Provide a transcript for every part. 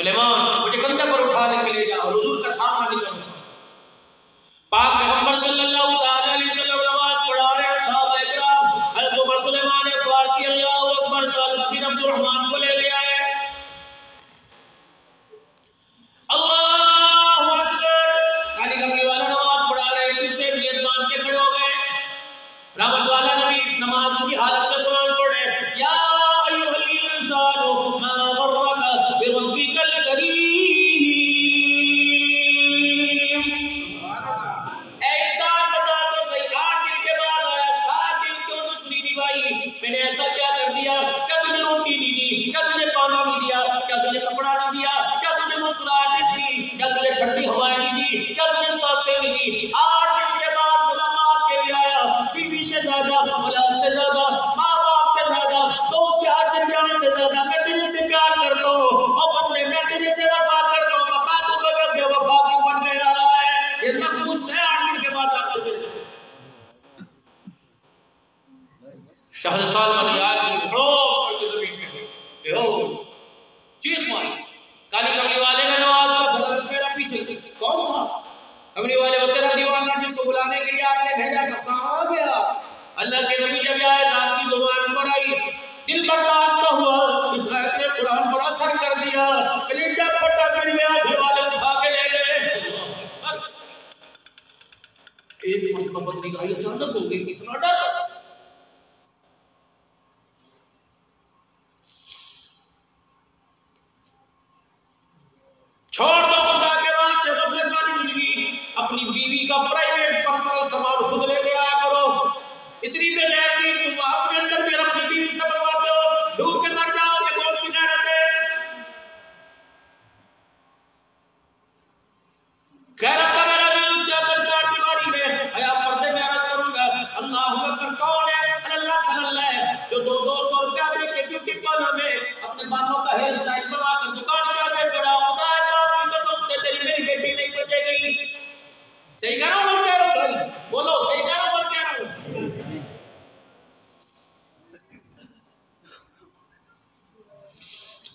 सुलेमान मुझे कंधे पर उठा के ले जाओ, हुजूर का सामना नहीं करूंगा। पाक पैगंबर सल्लल्लाहु ताला अलैहि वसल्लम नमाज पढ़ा रहे हैं, साहबा इकराम हज़रत उमर सुलेमान फारसी अल्लाहु अकबर साहब बिन अब्दुर्रहमान को ले गया है। अल्लाहु अकबर, काली कमली वाला नमाज पढ़ा रहे हैं, पीछे नियत मान के खड़े हो गए। रहमत वाला नबी नमाज की हालत में कुरान पढ़ रहे हैं, या अय्युहल इंसानु मा गर्रका बिरब्बिकल करीम। मैंने ऐसा क्या कर दिया? क्या तुझे रोटी नहीं दी? क्या तुझे पानी नहीं दिया? क्या तुझे कपड़ा नहीं दिया? क्या तुझे मुस्कुराहट नहीं दी? क्या तुझे ठंडी हवाएं नहीं दी? क्या तुझे सांसें नहीं दी? 8 दिन के बाद मुलाकात के लिए आया, बीवी से ज्यादा, औलाद से ज्यादा, माँ बाप से ज्यादा, दोस्त यार दुनियान से ज्यादा मैं तेरे से प्यार करता हूँ और बंदे मैं तेरे से वफा करता हूँ। बता तू कब बेवफा क्यों बन गया है? ये ना पूछते हैं 8 दिन के बाद आपसे। शहरसाल बने जमीन पे हो चीज मारी। काली कमली वाले ने नवाज का मेरा पीछे कौन था? कमली वाले वो तेरा दीवाना जिसको बुलाने के लिए आपने भेजा था, कहाँ गया? अल्लाह के नबी जब आए आपकी जुबान पर आई, दिल बर्दाश्त हुआ, इस आयत ने कुरान पर असर कर दिया, कलेजा फटा कर गया, घर वाले उठा के ले गए। एक मोहब्बत निगाही अचानक हो गई, इतना डर। छोड़ दो खुदा के वास्ते गफलत वाली जिंदगी, अपनी बीवी का प्राइवेट पर्सनल सामान खुद ले के आया करो। इतनी बेगैरती तुम अपने अंदर भी अपनी बीवी से बनवाते हो, डूब के मर जाओ, ये कौन सी गैरत है? गैरत का मेरा दिल चार दीवारी में हया पर्दे में अर्ज करूंगा, अल्लाहु अकबर कौन है? अल्लाह है जो 200 रुपया दे के ब्यूटी पार्लर में अपने बालों का हेयर स्टाइल बनाकर दुकान के आगे खड़ा होता है। तेरी मेरी बेटी नहीं बचेगी। सही कह रहा हूं, कह रहा हूं भाई, बोलो सही कह रहा हूं, कह रहा हूं।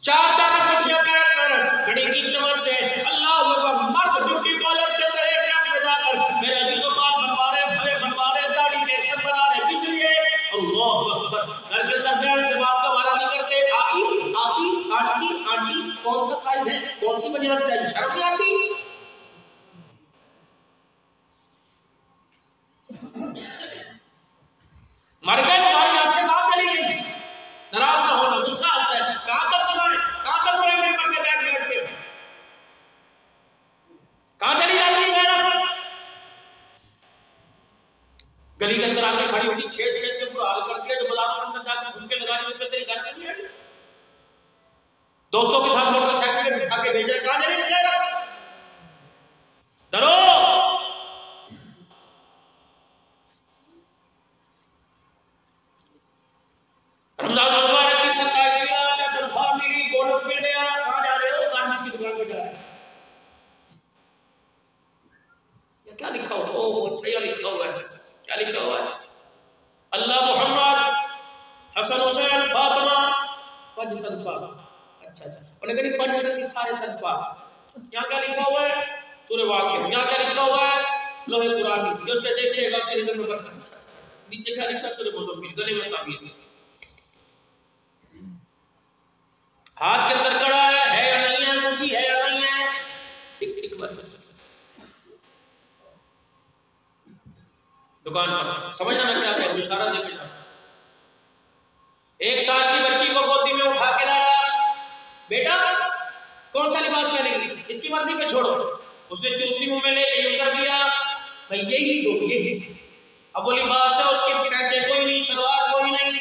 चार चक्कियां पैर कर घड़ी की चमक से अल्लाह अकबर, मर्द ब्यूटी पार्लर के अंदर एक रख में जाकर मेरे अजीजों बाल बनवा रहे, भले बनवा रहे, दाढ़ी के एक्शन बना रहे, किस लिए? अल्लाह अकबर। घर के अंदर बहन से बात का वाला नहीं करते, आंटी कौन सा साइज है, कौन सी बनियान चाहिए, शर्म नहीं आती? मर गए तुम्हारी आंखें कहां चली गई? नाराज ना होना, गुस्सा आता है, कहां तक सुनाए, कहां तक रोए मर के बैठ के, कहां चली जाती है? गली के अंदर आके खड़ी होगी, छेद के पूरा हाल कर दिया, जो बाजारों के अंदर जाकर घूम के लगा रही है, तेरी घर नहीं है। दोस्तों के साथ मोटरसाइकिल में बिठा के भेज रहे, कहां चली जा रहा? डरो। रमजान मुबारक की सच्चाई तनख्वाह मिली, बोनस मिल गया, कहां जा रहे हो? गार्मेंट्स की दुकान पे जा रहे हैं। क्या लिखा हुआ? ओह अच्छा, ये लिखा हुआ है, क्या लिखा हुआ है? अल्लाह मोहम्मद हसन हुसैन फातिमा पंज तनख्वाह। अच्छा, उन्हें कहीं पंज की सारे तनख्वाह। यहाँ क्या लिखा हुआ है? सूरह वाक़िया। यहाँ क्या लिखा हुआ है? लोहे कुरानी। जो से देखिएगा उसके रिजल्ट में बरकत। नीचे क्या लिखा है? सूरह मुज़म्मिल, गले में ताबीर। हाथ के अंदर कड़ा है या नहीं है? मुट्ठी है या नहीं है? टिक टिक वाली दुकान पर। समझना मैं क्या कह रहा हूं, इशारा देके जा। 1 साल की बच्ची को गोदी में उठा के लाया, बेटा कौन सा लिबास पहनेगी, इसकी मर्जी पे छोड़ो। उसने चूसनी मुंह में लेके यूं कर दिया, भाई यही दो, यही। अब वो लिबास है, उसके पैचे कोई नहीं, सलवार कोई नहीं,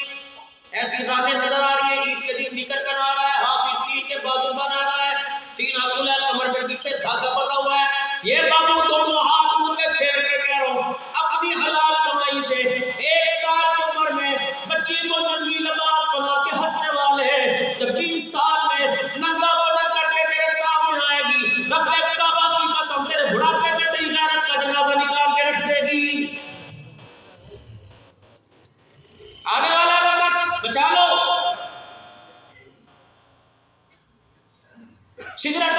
ऐसी सामने नजर आ रही है। ईद के दिन निकर बना रहा है, हाफ स्टील के बाजू बना रहा है, सीना खुला, कमर पे पीछे धागा बना हुआ है। ये बाबू दोनों हाथ मुंह पे फेर के कह रहा हूं, अपनी हलाल कमाई से 1 साल की उम्र में बच्ची को नंगी लिबास बना के हंसने वाले, जब 20 साल में नंगा बदन करके तेरे सामने आएगी, रब्बे काबा की कसम तेरे बुढ़ापे पे तेरी गैरत का जनाजा निकाल के रख देगी। आने वाला वक्त बचा लो। सिगरेट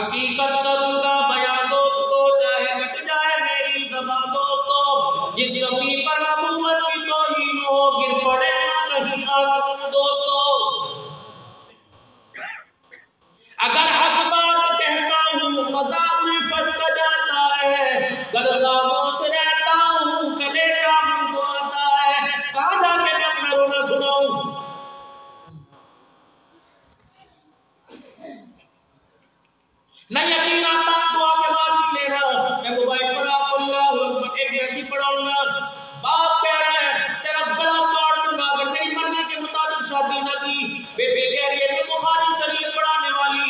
हकीकत करूंगा बयां दोस्तों, चाहे कट जाए मेरी ज़बान दोस्तों। जिस ज़मीन पर नबूवत की तौहीन हो, गिर पड़े ना कहीं आसमान दोस्तों। अगर हक बात कहता हूँ मज़ाक में फंस जाता है, अगर खामोश रहता हूँ कलेजा मुंह को आता है। कहाँ जाके मैं अपना रोना सुनाऊं? नहीं यकीन आता दुआ के बाद भी लेना। मैं मोबाइल पर आपको एक रसी पढ़ाऊंगा। बाप कह रहा है तेरा गला काट दूंगा अगर तेरी मर्जी के मुताबिक शादी ना की। बेबी कह रही है कि बुखारी शरीफ पढ़ाने वाली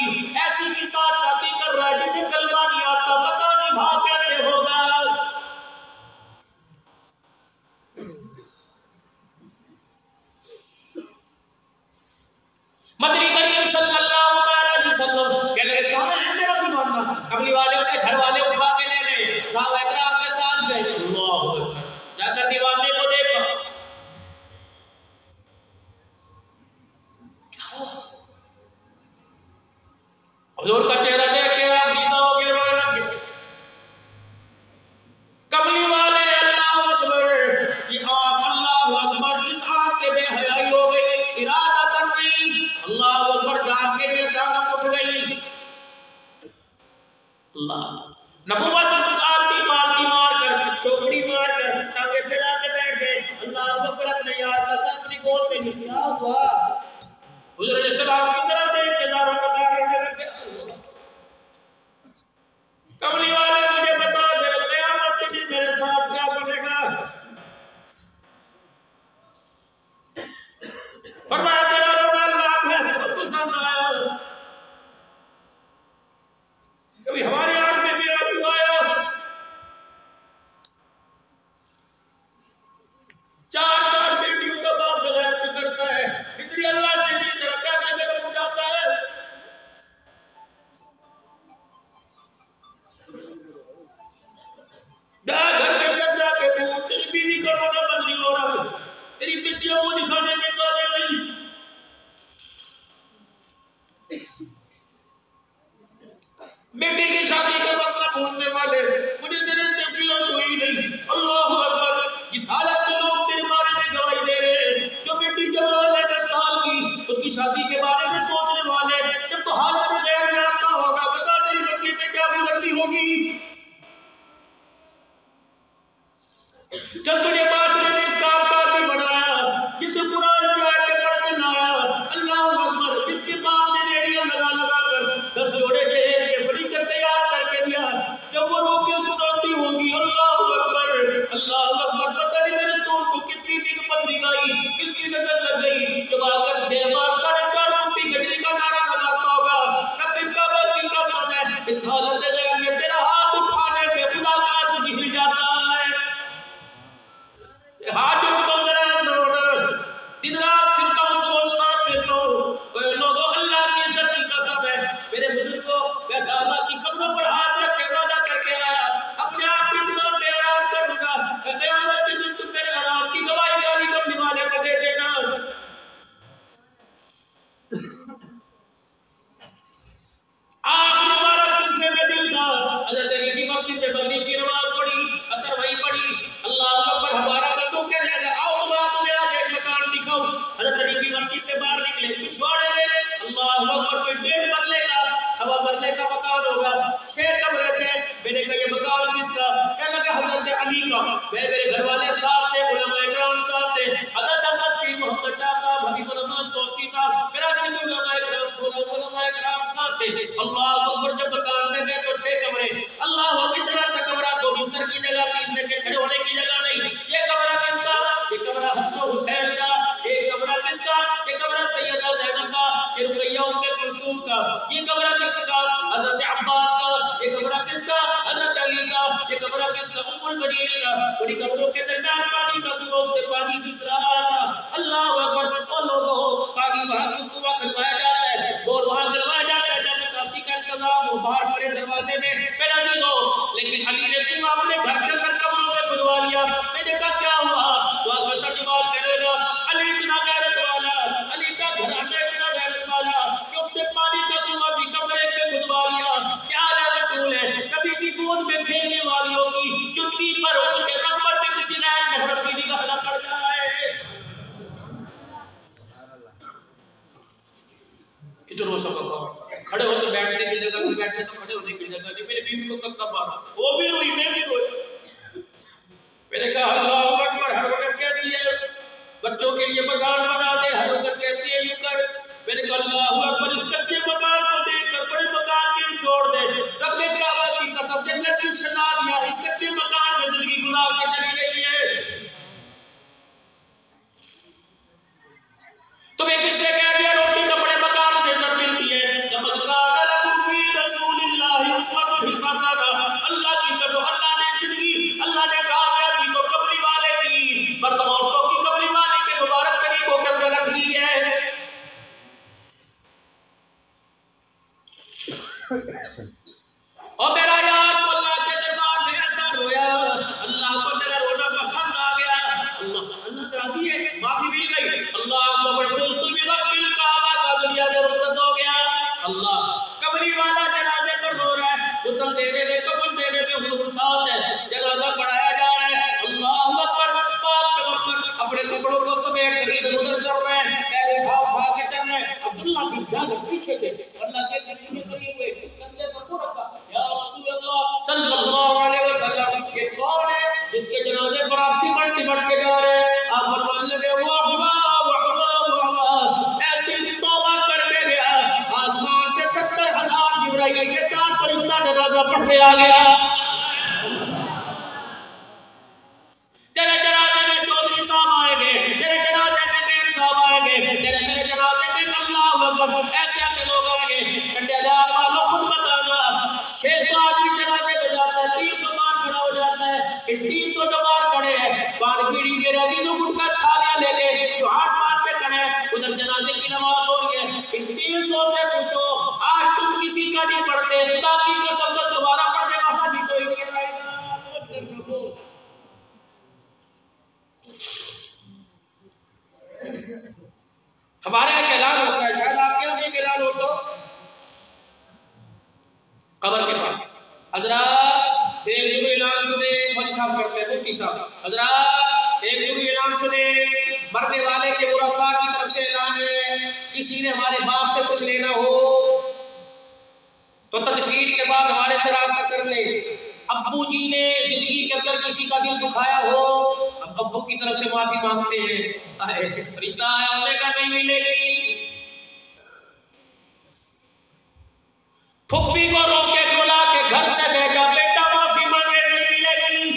ऐसी के साथ शादी कर रहा है जिसे कलमा नहीं आता, पता निभा कैसे होगा। मदनी करीम सल्लल्लाहु अलैहि वसल्लम कहने लगे कहां है मेरा दीवाना? कमली वाले से घर वाले उठा के ले गए, साहब इकराम के साथ गए। अल्लाह अकबर, जाकर दीवाने को देखा। हुजूर का चेहरा देख के आप दीदा हो गए, रोने लगे। कमली वाले अल्लाह अकबर, ये आंख अल्लाह अकबर, इस आंख से बेहयाई हो गई, इरादा कर गई। अल्लाह अकबर जान के अचानक उठ गई। अल्लाह नबूवत को आलती पालती मार कर, चौकड़ी मार कर टांगे फैला के बैठ गए। अल्लाह अकबर अपने यार का साथ अपनी गोद में लिया। क्या हुआ? हुजूर ने सलाम की तरफ देख के दारों का दारों लगे। कमली वाले मुझे बता दे क़यामत के दिन मेरे साथ क्या बनेगा? फरमाया तेरा रोना अल्लाह को ऐसे पसंद आया। कभी हमारे आंख में भी आंसू आया। चार बेटियों का बाप बगैर करता है, इतनी अल्लाह से भी तरक्का के जगह उठ जाता है। घर के अंदर जाके पूछ, तेरी बीवी का रोना बंद नहीं हो रहा, तेरी बच्चियों को दिखाने के काबिल नहीं। बेटी की शादी का मसला पूछने वाले, मुझे तेरे से गिला कोई नहीं। अल्लाह अकबर, जिस हालत में लोग तेरे बारे में गवाही दे रहे हैं, जो बेटी जवान है 10 साल की, उसकी शादी के बारे में सोचने वाले, जब तो हालत गैर में आता होगा, बता तेरी बच्ची पे क्या गुजरती होगी। जब तुझे बादशाह ने इस काम का आदमी बनाया, जिसे कुरान की आयतें पढ़ के लाया, अल्लाह अकबर, जिसके बाप ने रेडियो लगा लगा कर 10 जोड़े दहेज के फर्नीचर तैयार करके दिया, जब वो रो के सुनाती होगी अल्लाह अकबर, अल्लाह अकबर, पता नहीं मेरे सोल को किसकी दिल पत्नी गई, किसकी नजर लग गई, जब आकर देर बाद 4.5 फुट गजरी का नारा लगाता होगा, रब्बे काबा की कसम है, इस हालत में तेरा हाथ उठाने से खुदा का अर्श हिल जाता है। हाथ उठो जरा दिन रात फिरता हूँ, सुबह शाम फिरता हूँ। लोगों अल्लाह की इज्जत की कसम है, मेरे बुजुर्गों मैं साहबा की कब्रों पर हाथ रख के वादा करके आया, अपने आप को इतना बेआराम करूंगा, क़यामत के दिन तुम मेरे आराम की गवाही गाली कमली वाले को दे देना। आखिरी मुबारक दूसरे में दिल था, हज़रत अली की मस्जिद से मगरिब की नमाज पढ़ी, असर वही पढ़ी। अल्लाह अकबर, हमारा बंदूक के लगा, आओ तुम्हें आज एक मकान दिखाऊं। हज़रत अली की मस्जिद से बाहर निकले, पिछवाड़े में अल्लाह अकबर, कोई 1.5 मरले का 1.25 मरले का मकान होगा, 6 कमरे थे। मैंने कहा ये मकान किसका? कहने लगा हज़रत अली का। मैं मेरे घर वाले साथ थे, उलमा इकराम साथ थे, हज़रत पीर मोहम्मद शाह साहब, हबीबुर रहमान तौसी साहब, कराची के उलमा इकराम, 16 उलमा इकराम साथ थे। अल्लाह अकबर, जब मकान में गए तो 6 कमरे, अल्लाह इतना सा कमरा, 2 बिस्तर की जगह, 3 के खड़े होने की जगह नहीं। ये कमरा किसका? ये कमरा हसन हुसैन का। एक कमरा किसका? ये कमरा सैयदा ज़ैनब का, ये रुकैया उम्मे कुलसूम का। ये कमरा किसका? हज़रत अब्बास का। ये कमरा किसका? हज़रत अली का। ये कमरा किसका? उम्मुल बनीन का। उन्हीं कमरों के दरमियान पानी का दूरों से पानी घिस रहा था। अल्लाह अकबर, और लोगों पानी वहां कुआं खुदवाया जाता है, बोर वहां करवाया जाता है, जब निकासी का इंतजाम हो बाहर पड़े दरवाजे में। मेरा जी हो, लेकिन अली ने क्यों अपने घर के अंदर कमरों में खुदवा लिया? मैंने कहा क्या हुआ? तो आगे तर्जुमा करेगा, अली इतना गैरत वाला, अली का घराना इतना गैरत वाला कि उसने पानी का कुआं भी कमरे में खुदवा लिया। खड़े हो तो बैठने की जगह नहीं, बैठे तो खड़े होने की जगह नहीं। मेरी बीवी को कब मारा, वो भी रोई, मैं भी रोई। मैंने कहा अल्लाह अकबर, हर वक्त कहती है बच्चों के लिए मकान बना दे, हर वक्त कहती है यूं कर। मैंने कहा अल्लाह अकबर, इस कच्चे मकान को देखकर बड़े मकान के छोड़ दे। रब्बे काबा की कसम, जन्नत की सजा दिया, इस कच्चे मकान में जिंदगी गुजार के चली गई है। तुम्हें किसने कह दिया रोटी कपड़े मकान से इज्जत मिलती है? अल्लाह की कसम, अल्लाह ने जिंदगी, अल्लाह ने कामयाबी को कबरी वाले की, मर्द औरतों की कबरी वाले के मुबारक तरीकों के अंदर रख दी है। और मेरा यार तो अल्लाह के दरबार में ऐसा रोया, अल्लाह को तेरा रोना पसंद आ गया। अल्लाह राजी है, माफी मिल गई। अल्लाह का दुनिया से रुखसत हो गया। अल्लाह कबरी वाला जनाजे पर रो रहा है, गुस्ल देने में, कफन देने में हुजूर साथ है, जनाजा पढ़ाया जा रहा है। अल्लाह अकबर, पैगंबर अपने कपड़ों को समेट कर इधर उधर कर रहे हैं, पैर उठा के चल रहे हैं। अब्दुल्लाह की जान पीछे से अल्लाह के करीब हुए कंधे पर को रखा, या रसूल अल्लाह सल्लल्लाहु अलैहि वसल्लम, ये कौन है जिसके जनाजे पर आप सिमट के जा रहे हैं? आप फरमाने लगे वाह ऐसी तौबा करके गया, आसमान से 70,000 जिब्राइल के साथ फरिश्ता जनाजा पढ़ने आ गया। तेरे जनाजे में चौधरी साहब आएंगे, तेरे जनाजे में मेर साहब आएंगे, तेरे मेरे जनाजे में अल्लाह अकबर ऐसे ऐसे लोग आएंगे। कंडेदार वालों खुद बताना, 600 आदमी जनाजे में जाता है, 300 बार खड़ा हो जाता है। 300 जो बार खड़े हैं, बार पीढ़ी मेरे अजीजों गुटका छालियां लेके जो हाथ मारते खड़े हैं, उधर जनाजे की नमाज हो रही है। इन 300 से पूछो, आज तुम किसी का नहीं पढ़ते, खुदा की कसम से दोबारा पढ़ने वाला भी कोई नहीं आएगा। हमारे यहाँ ऐलान होता है, शायद आपके यहाँ भी ऐलान हो, तो कब्र के पास हजरात एक जुरू ऐलान सुने, मौलवी साहब करते हैं, मुफ्ती साहब, हजरात एक जुरू ऐलान सुने, मरने वाले के वरसा की तरफ से ऐलान है, किसी ने हमारे बाप से कुछ लेना हो तो तदफीन के बाद हमारे से राब्ता कर ले। अब्बू जी ने जिंदगी के अंदर किसी का दिल दुखाया हो, अब अब्बू की तरफ से माफी मांगते हैं। फरिश्ता आया, हमने कहा नहीं मिलेगी। फुप्पी को रोके बुला के घर से भेजा, बेटा माफी मांगे, नहीं मिलेगी।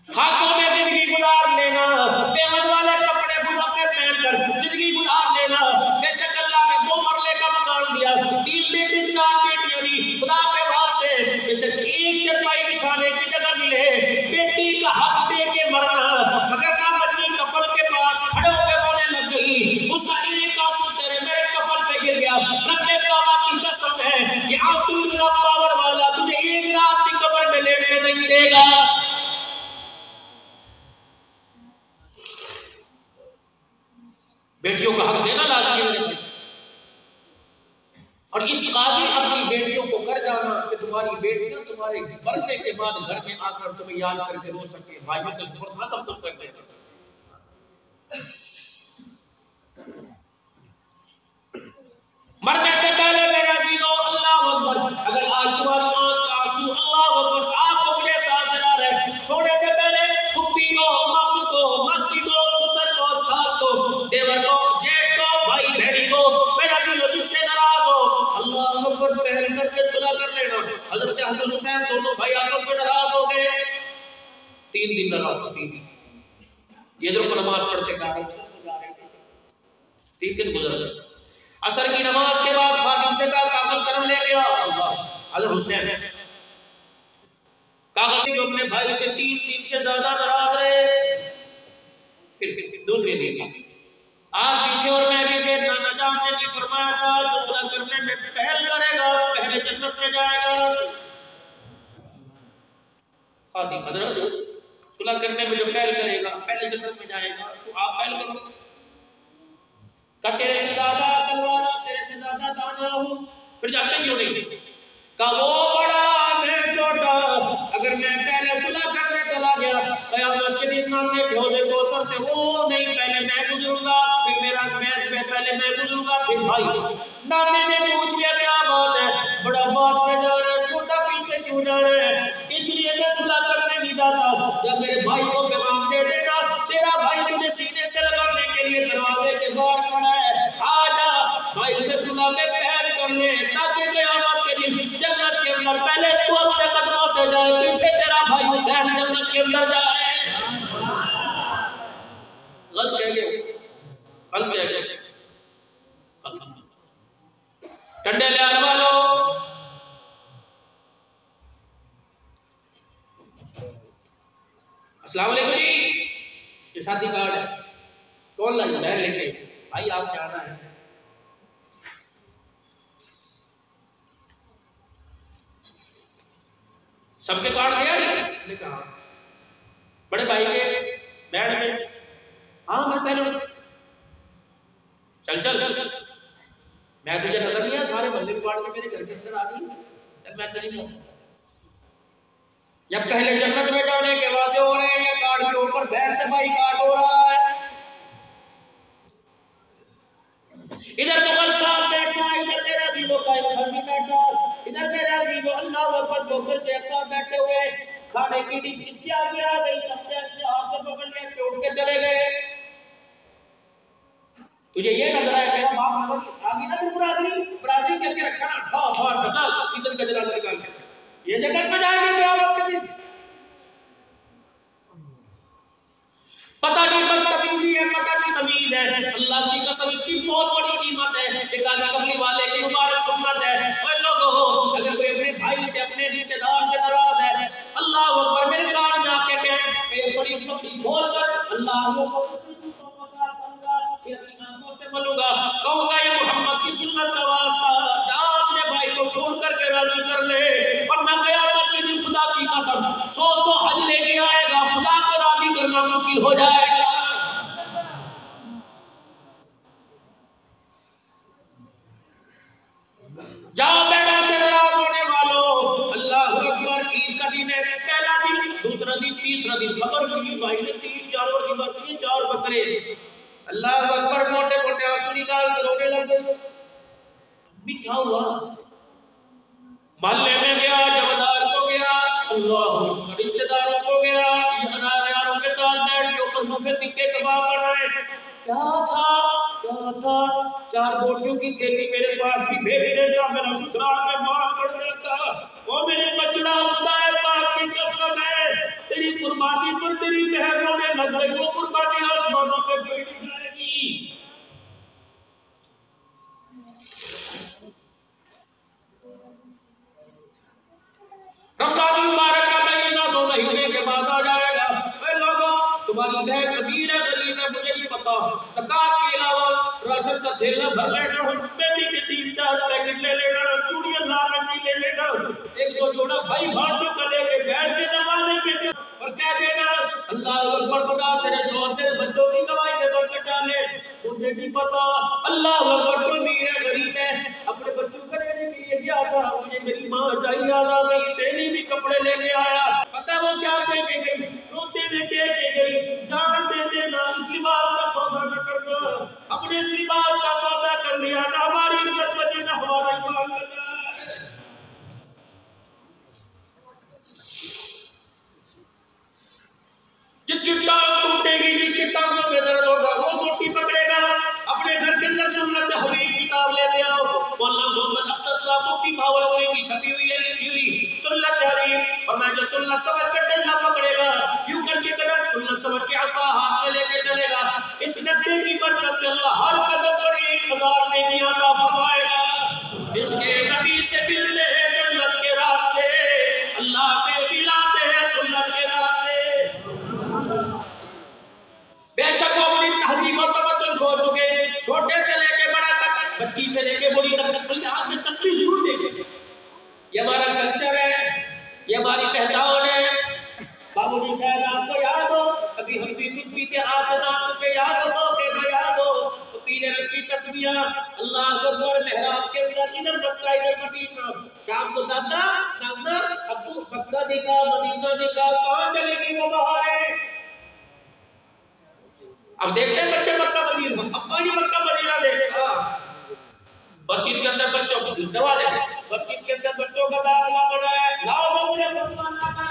फाकों में जिंदगी गुजार लेना, बेहद वाले कपड़े बुढ़ापे पहनकर जिंदगी गुजार लेना। बेशक अल्लाह ने 2 मरले का मकान दिया, 3 बेटे 4 बेटियां दी, खुदा के वास्ते बेशक एक चटाई बिछाने की जगह मिले, बेटी का हक दे के मरना। मगर ना बच्ची कफन के पास खड़े होकर रोने लग गई, उसका एक आंसू तेरे मेरे कफन पे गिर गया। रब्बे काबा की कसम है, ये आंसू तेरा पावर वाला तुझे एक रात की कब्र में लेटने नहीं देगा। बेटियों का हक देना लाज़मी है, और इस काबिल अपनी बेटियों को कर जाना कि तुम्हारी बेटियां तुम्हारे मरने के बाद घर में आकर तुम्हें याद करके रो सके। भाइयों के सुपुर्द खत्म तुम कर देते। मरने से पहले मेरा जीनो अल्लाह अकबर, अगर आज तुम्हारी आंख का आंसू अल्लाह अकबर आपको मुझे साथ दिला रहे, छोड़ने से पहले फुप्पी को, मामू को, मासी को, ससुर को, सास को, देवर को, जेठ को, भाई बहनी को, मेरा जीनो जिससे नाराज हो अल्लाह अकबर पहल करके सुलह कर लेना। हजरत हसन हुसैन दोनों भाई आपस में नाराज हो गए, 3 दिन नाराज, 3 दिन ये जो नमाज पढ़ते जा रहे थे, 3 दिन गुजर गए। असर की नमाज के बाद खादिम से कहा कागज कलम ले लिया। हजरत हुसैन कागज जो अपने भाई से 3 दिन से ज्यादा नाराज रहे। फिर दूसरी दिन आप भी थे और मैं भी थे, नाना जान ने भी फरमाया था जो सुलह करने में पहल करेगा पहले जन्नत में जाएगा। खादिम हजरत सुलह करने में जो पहल करेगा पहले जन्नत में जाएगा, तो आप पहल करो। का तेरे से ज्यादा अकल वाला, तेरे से ज्यादा दाना हूं, फिर जाते क्यों नहीं? का वो बड़ा मैं छोटा, अगर मैं पहले सुलह करने चला गया कयामत के दिन जन्नत के रोज़े कौसर से वो नहीं, पहले मैं गुजरूंगा, फिर मेरा पहले मैं गुजरूंगा, फिर भाई। नानी ने पूछ लिया क्या बात है, बड़ा बात में जा रहा है, छोटा पीछे क्यों जा रहा है? इसलिए मैं सुलह करने नहीं जाता, जब मेरे भाई को पैगाम दे देना, तेरा भाई तुझे सीने से लगाने के लिए दरवाजे के बाहर खड़ा है, आजा भाई से सुलह में पैर कर ले, ताकि क़यामत के दिन जन्नत के अंदर पहले तू अपने कदमों से जाए, पीछे तेरा भाई हुसैन जन्नत के अंदर जाए। गलत कह गए, गलत कह गए। ठंडे लियार वालों, अस्सलाम वालेकुम जी, ये शादी कार्ड है, कौन लाई बहन लेके भाई, आप क्या आना है? सबके कार्ड दिया नहीं? कहा बड़े भाई के बैठ गए, हाँ मैं पहले चल चल चल चल, मैं तुझे नजर नहीं आया, सारे बंदे भी बांट के मेरे घर के अंदर आ गई, मैं तो नहीं हूं। जब पहले जन्नत में जाने के वादे हो रहे हैं, या कार्ड के ऊपर बैठ से भाई कार्ड हो रहा है। इधर मुगल साहब बैठा, इधर मेरा जीवो का खानी बैठा, इधर मेरा जीवो अल्लाह अकबर बोकर से अक्सर बैठे हुए, खाने की डिश इसकी आगे आ गई, चमचे से हाथ में पकड़ लिया, उठ के चले गए। तुझे ये नजर आया मेरा बाप नजर आगे ना, फिर बरादरी करके रखा ना, हाँ हाँ निकाल इधर का जनाजा निकाल के, ये जगत में जाएंगे क़यामत के दिन। पता नहीं बदतमीजी है, पता नहीं तमीज है, अल्लाह की कसम इसकी बहुत बड़ी कीमत है, एक आदि कबली वाले की मुबारक सुन्नत है। और लोगों, अगर कोई अपने भाई से, अपने रिश्तेदार से नाराज है, अल्लाह अकबर मेरे कान में आके कहे, ये बड़ी बड़ी बोल कर अल्लाह से बोलूंगा, कहूंगा ये मोहम्मद की सुन्नत का वास्ता, अपने भाई को फोन करके राजी कर ले, वरना क़यामत के दिन खुदा की कसम 100 हज लेके आएगा, खुदा को राजी करना मुश्किल हो जाएगा। जाओ बेटा से नाराज होने वालों, अल्लाह अकबर, ईद का दिन है, पहला दिन, दूसरा दिन, तीसरा दिन, खबर मिली भाई ने 3 जानवर की बात की, 4 बकरे, अल्लाह अकबर, मोटे मोटे आंसू निकाल कर रोने लग गए। भी क्या हुआ? मोहल्ले में गया, जमादार को गया, अल्लाह रिश्तेदारों को गया, यारों के साथ बैठ के ऊपर मुंह पे तिक्के कबाब बनाए। क्या था 4 बोटियों की थैली मेरे पास भी भेज देता, मेरा ससुराल में मार पड़ जाता, वो मेरे बचड़ा होता है, पाक की कसम है, तेरी कुर्बानी पर तेरी बहन रोने लग गई, वो कुर्बानी आसमानों पे बैठ जाएगी। रमजान मुबारक का महीना 2 महीने के बाद आ जाएगा। ऐ लोगों, तुम्हारी बहन अमीर है गरीब है मुझे नहीं पता, ज़कात के अलावा राशन का थैला भर लेना, मेहंदी के 3-4 पैकेट ले लेना, चूड़ियां लाल रंग की ले लेना, 1-2 जोड़ा भाई भाइयों का लेके बैठ के दरवाजे के और कह देना, अल्लाह अकबर, खुदा तेरे शौहर तेरे बच्चों की कमाई में बरकत डाले। मुझे नहीं पता अल्लाह अकबर तो अमीर है गरीब है, अपने बच्चों को लेने के लिए गया था, मुझे मेरी माँ चाहिए आ गई, तेरी भी कपड़े लेके आया, पता वो क्या दे के गई, रोते हुए दे के गई, जान दे देना, इस लिबास का सौदा न करना, अपने इस लिबास का सौदा कर लिया ना, हमारी इज्जत बचे ना हमारा ईमान बचा। जिसकी टांग टूटेगी, जिसकी टांगों में दर्द होगा, वो सोटी पकड़ेगा, अपने घर के अंदर सुन्नत हरीफ किताब लेते आओ, मौलाना मोहम्मद अख्तर साहब मुफ्ती भावलपुरी की छपी हुई है, लिखी हुई सुन्नत हरीफ, और मैं जो सुन्नत समझ कर डंडा पकड़ेगा, यूं करके कदम सुन्नत समझ के आसा हाथ में लेके चलेगा, इस डंडे की बरकत से अल्लाह हर कदम पर 1000 नेकी अता फरमाएगा। इसके नबी से मिलते हैं जन्नत के रास्ते, अल्लाह से मिलाते हैं सुन्नत के रास्ते। बेशक वो अपनी तहजीब और तमद्दुन खो चुके, छोटे से लेके बड़ा तक, बच्ची से लेके बूढ़ी तक, आज में तस्वीर जरूर देखेंगे। ये हमारा कल्चर है, ये हमारी पहचान है। बाबूजी शायद आपको याद हो, अभी हम भी के आसदान पे याद हो के ना याद हो, तो पीले रंग की तस्वीर, अल्लाह अकबर, मेहराब के अंदर, इधर मक्का इधर मदीना, शाम को दादा दादा अब्बू मक्का देखा मदीना देखा, कहाँ चलेगी वो बहारें, अब देखते हैं बच्चे मक्का मदीना, अब कोई नहीं मक्का मदीना देखेगा। मस्जिद के अंदर बच्चों को दरवाजे, मस्जिद के अंदर बच्चों का दाखिला पड़ा है, लाओ दो मुझे फरमान लाकर।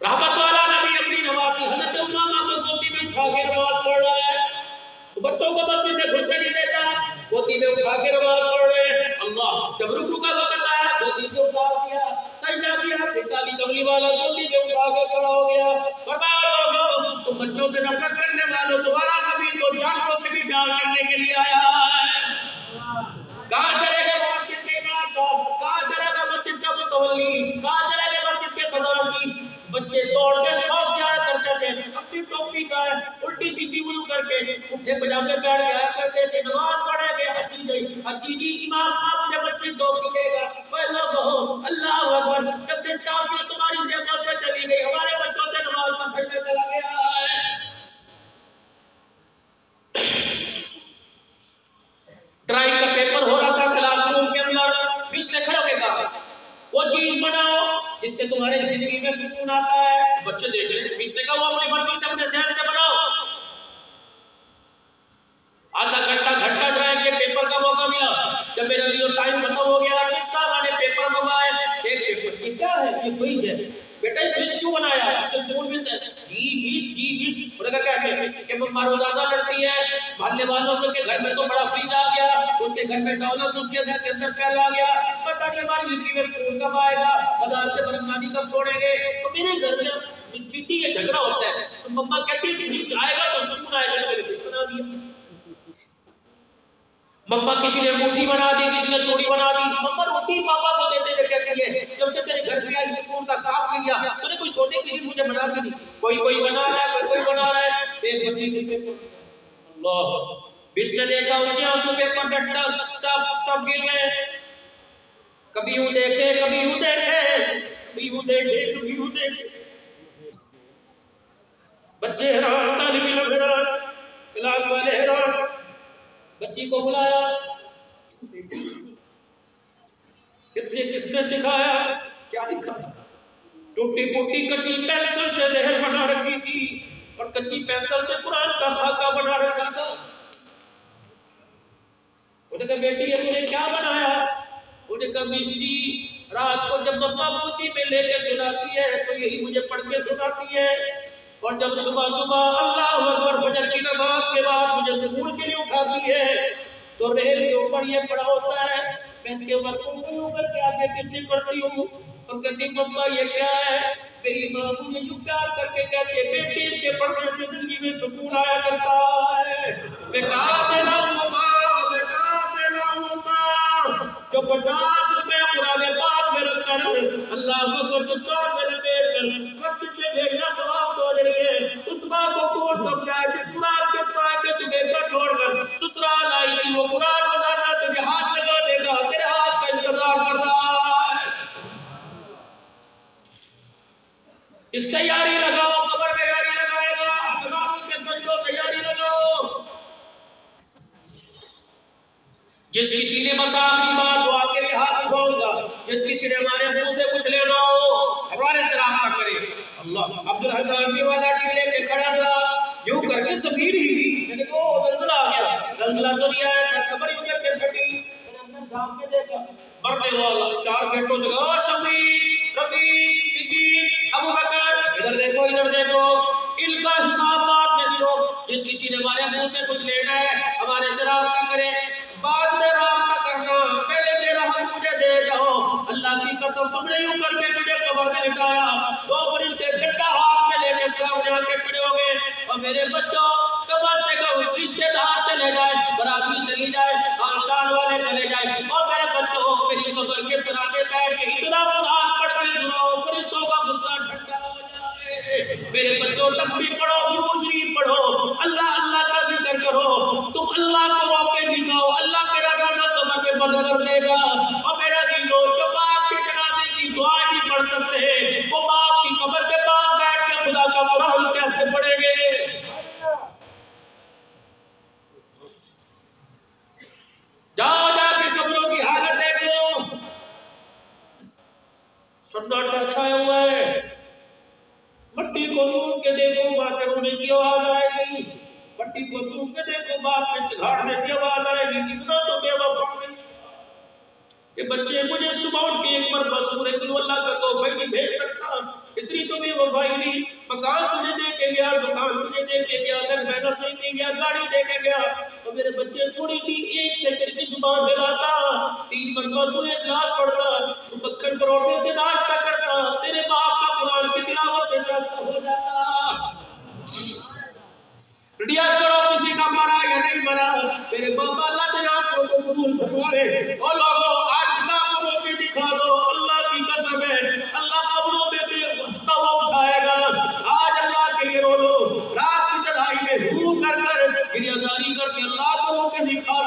रहमत वाला नबी अपनी नवासी हजरत उमामा को गोदी में उठा के नमाज पढ़ रहा है, तो बच्चों को मस्जिद में घुसने नहीं देता, गोदी में उठा के नमाज पढ़ रहे हैं। अल्लाह जब रुकू का वक्त आया गोदी से उतार दिया, सजदा किया, फिर काली कमली वाला गोदी में उठा के खड़ा हो गया। फरमाया लोगों तुम बच्चों से नफरत करने वालों, तुम्हारा नबी तो जानवरों से भी प्यार करने के लिए आया है। कहाँ चलेगा मस्जिद के इमाम साहब, कहाँ चलेगा मस्जिद का मुतवल्ली, कहाँ चलेगा मस्जिद के खजानची। बच्चे दौड़ के शौक से आया करते थे, अपनी टोपी का उल्टी सीधी वुज़ू करके उठे पजामे बैठ गया करते थे, नमाज पढ़े गए हजी गई, हजी जी इमाम साहब मुझे बच्ची टोपी देगा। अल्लाह अकबर, जब से टाफी तुम्हारी जेबों से चली गई, हमारे बच्चों से नमाज का सजदा चला गया है। ड्राइंग का पेपर हो रहा था क्लासरूम के अंदर, पिछले खड़े होके कहा वो चीज बनाओ जिससे तुम्हारे जिंदगी में सुकून आता है। बच्चे देख रहे थे, पिछले का वो अपनी मर्जी से अपने ज़हन से बनाओ। आधा घंटा ड्राइंग के पेपर का मौका मिला, जब मेरा टाइम खत्म हो गया, किस्सा मैंने पेपर मंगवाए, एक पेपर ये क्या है, ये फ्रिज है। बेटा ये फ्रिज क्यों बनाया, इससे सुकून मिलता है। जी उन्होंने कहा कैसे, कि मम्मा रोजाना लड़ती है, मोहल्ले वालों के घर में तो बड़ा फ्रिज आ गया, उसके घर में डॉलर, उसके घर के अंदर पैल आ गया, पता नहीं हमारी जिंदगी में सुकून कब आएगा, बाजार से बरमदानी कब छोड़ेंगे। तो मेरे घर में किसी ये झगड़ा होता है, तो मम्मा कहती है फ्रिज आएगा तो सुकून आएगा, मैंने फ्रिज बना दिया। मम्मा किसी ने अंगूठी बना दी, किसी ने चूड़ी बना दी, मम्मा रोटी पापा को देते हुए कहती है जब से तेरे घर पे आई सुकून का सांस लिया, तूने कोई सोने की चीज मुझे बना के दी। कोई बना रहा है, कोई बना रहा है, एक बच्ची से अल्लाह बिस्ने देखा, उसके आंसू पेपर डट्टा तब गिर गए। कभी यूं देखे, कभी यूं देखे, कभी यूं देखे, कभी यूं देखे, बच्चे हैरान, तालिब इल्म हैरान, क्लास वाले हैरान। बच्ची को बुलाया, किसने सिखाया, क्या लिखा था, टूटी फूटी कच्ची पेंसिल से जहर बना रखी थी और कच्ची पेंसिल से कुरान का खाका बना रखा था। उन्होंने कहा बेटी तूने क्या बनाया, उन्होंने कहा मिश्री रात को जब मम्मा गोदी में लेके सुनाती है तो यही मुझे पढ़ के सुनाती है, और जब सुबह सुबह अल्लाह अकबर फजर की नमाज के बाद मुझे सुकून के लिए उठाती है तो रेल के ऊपर ये पड़ा होता है, मैं इसके ऊपर ऊपर के आगे पीछे करती हूँ और कहती मम्मा ये क्या है। मेरी माँ मुझे यूं प्यार करके कहती है बेटी इसके पढ़ने से जिंदगी में सुकून आया करता है। मैं कहाँ से लाऊं माँ, मैं कहाँ से लाऊं माँ, जो 50 रुपया पुराने बाग में रख कर अल्लाह को दुकान में लपेट कर मस्जिद में भेजना सवाब हो रही है, उस माँ को कौन समझाए जिस कुरान के साथ तुम्हें का छोड़कर ससुराल आई थी, वो कुरान रोजाना तुझे हाथ लगा देगा, तेरे हाथ का इंतजार कर रहा है। इस तैयारी लगाओ, कब्र में यारी लगाएगा, दिमाग के सजदों तैयारी लगाओ। जिस किसी ने बस आखिरी बार दुआ के लिए हाथ उठाऊंगा, जिस किसी ने हमारे मुंह से कुछ लेना हो हमारे से रास्ता करे। अल्लाह अब्दुल हक वाला टीम लेके खड़ा था, यूं करके जमीन हिली, मैंने कहा जलजला आ गया, जलजला तो नहीं आया, कब्र उधर के फटी, मैंने अंदर झांक के देखा, मरने वाला 4 बेटों से कहा शफीक, रफीक, सिद्दीक, अबू बकर, इधर देखो, इनका हिसाब बाद में दियो। जिस किसी ने हमारे मुंह से कुछ लेना है हमारे से रास्ता करे, बाद में रास्ता करना, पहले मेरा हक मुझे दे जाओ। अल्लाह की कसम तुमने यूं करके मुझे कब्र में लिटाया, 2 फरिश्ते गड्ढा हाथ में लेके सामने आके खड़े हो गए, और मेरे बच्चों कब्र से कब रिश्तेदार चले जाए, बराती चली जाए, खानदान वाले चले जाए, और मेरे बच्चों मेरी कब्र के सराहने बैठ के इतना कुरान पढ़ के सुनाओ, फरिश्तों का गुस्सा ठंडा हो जाए। मेरे बच्चों तस्बीह पढ़ो, दुरूद शरीफ पढ़ो, अल्लाह अल्लाह का जिक्र करो, तुम अल्लाह को रोके दिखाओ, अल्लाह मेरा रोना कब्र में बंद कर देगा। और मेरा जीरो जो बाप के जनाजे की दुआ नहीं पढ़ सकते, वो बाप की कब्र के पास बैठ के खुदा का कुरान कैसे पढ़ेंगे। जाओ जाके कब्रों की हालत देखो, सन्नाटा छाया हुआ है, सूंघ के देखो माँ के रोने की आवाज आएगी, पट्टी को सूंघ के देखो बाप के चिघाड़ने की आवाज आएगी। इतना तो बेवफा नहीं कि बच्चे मुझे सुबह उठ के एक बार सूरह कुल अल्लाह का तोहफा नहीं भेज सकता। इतनी तो बेवफाई नहीं। मकान तुझे दे के गया, दुकान तुझे दे के गया, घर बैनर दे के गया, गाड़ी दे के गया, तो मेरे बच्चे थोड़ी सी एक सेकंड की जुबान मिलाता, 3 मरतबा सूरह इखलास पढ़ता, तो मक्खन परोठे से नाश्ता करता, तेरे बाप का कुरान की तिलावत से नाश्ता हो जाता। रियाज करो किसी का मरा या नहीं मरा, मेरे बाबा अल्लाह तेरे आंसुओं को कबूल फरमाए। और लोगों आज किताबों के दिखा दो, अल्लाह की कसम है अल्लाह कब्रों में से हंसता हुआ उठाएगा। आज अल्लाह के लिए रो लो, रात की तन्हाई में हू कर कर गिरियाजारी करके अल्लाह को रो के दिखा